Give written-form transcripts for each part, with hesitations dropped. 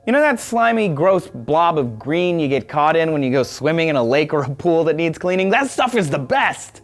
You know that slimy, gross blob of green you get caught in when you go swimming in a lake or a pool that needs cleaning? That stuff is the best!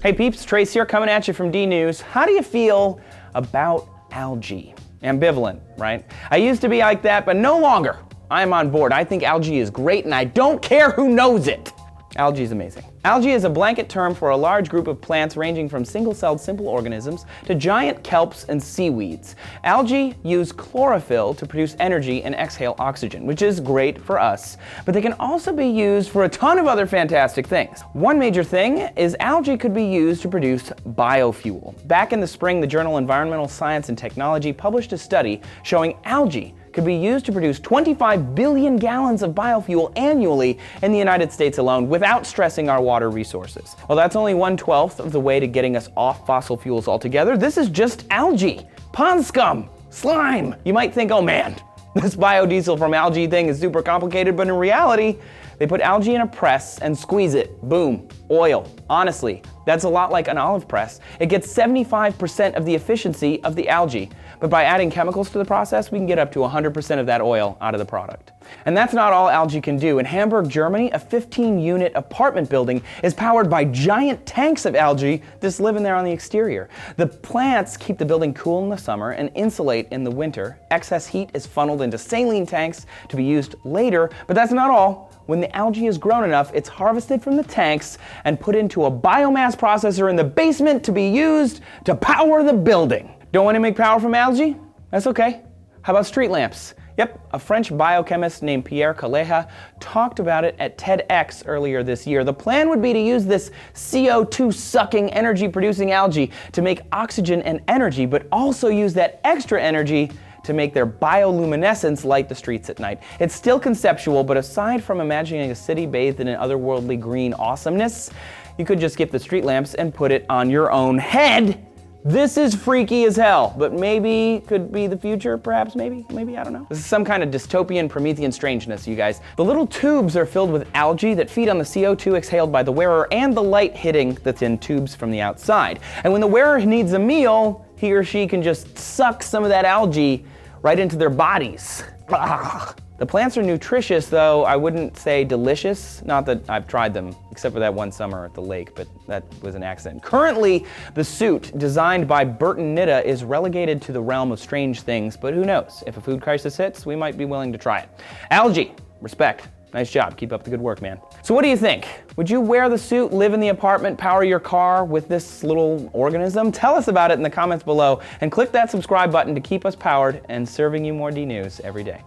Hey peeps, Trace here coming at you from D News. How do you feel about algae? Ambivalent, right? I used to be like that, but no longer. I'm on board. I think algae is great and I don't care who knows it. Algae is amazing. Algae is a blanket term for a large group of plants ranging from single-celled simple organisms to giant kelps and seaweeds. Algae use chlorophyll to produce energy and exhale oxygen, which is great for us, but they can also be used for a ton of other fantastic things. One major thing is algae could be used to produce biofuel. Back in the spring, the journal Environmental Science and Technology published a study showing algae could be used to produce 25 billion gallons of biofuel annually in the United States alone without stressing our water resources. Well, that's only 1/12 of the way to getting us off fossil fuels altogether. This is just algae, pond scum, slime. You might think, oh man, this biodiesel from algae thing is super complicated, but in reality, they put algae in a press and squeeze it. Boom, oil. Honestly, that's a lot like an olive press. It gets 75% of the efficiency of the algae. But by adding chemicals to the process, we can get up to 100% of that oil out of the product. And that's not all algae can do. In Hamburg, Germany, a 15-unit apartment building is powered by giant tanks of algae just living there on the exterior. The plants keep the building cool in the summer and insulate in the winter. Excess heat is funneled into saline tanks to be used later, but that's not all. When the algae is grown enough, it's harvested from the tanks and put into a biomass processor in the basement to be used to power the building. Don't want to make power from algae? That's okay. How about street lamps? Yep, a French biochemist named Pierre Calleja talked about it at TEDx earlier this year. The plan would be to use this CO2-sucking, energy-producing algae to make oxygen and energy, but also use that extra energy to make their bioluminescence light the streets at night. It's still conceptual, but aside from imagining a city bathed in an otherworldly green awesomeness, you could just skip the street lamps and put it on your own head. This is freaky as hell, but maybe could be the future, perhaps, maybe, I don't know. This is some kind of dystopian Promethean strangeness, you guys. The little tubes are filled with algae that feed on the CO2 exhaled by the wearer and the light hitting the thin tubes from the outside. And when the wearer needs a meal, he or she can just suck some of that algae right into their bodies. The plants are nutritious, though I wouldn't say delicious. Not that I've tried them, except for that one summer at the lake, but that was an accident. Currently, the suit, designed by Burton Nitta, is relegated to the realm of strange things, but who knows? If a food crisis hits, we might be willing to try it. Algae, respect. Nice job, keep up the good work, man. So what do you think? Would you wear the suit, live in the apartment, power your car with this little organism? Tell us about it in the comments below, and click that subscribe button to keep us powered and serving you more D News every day.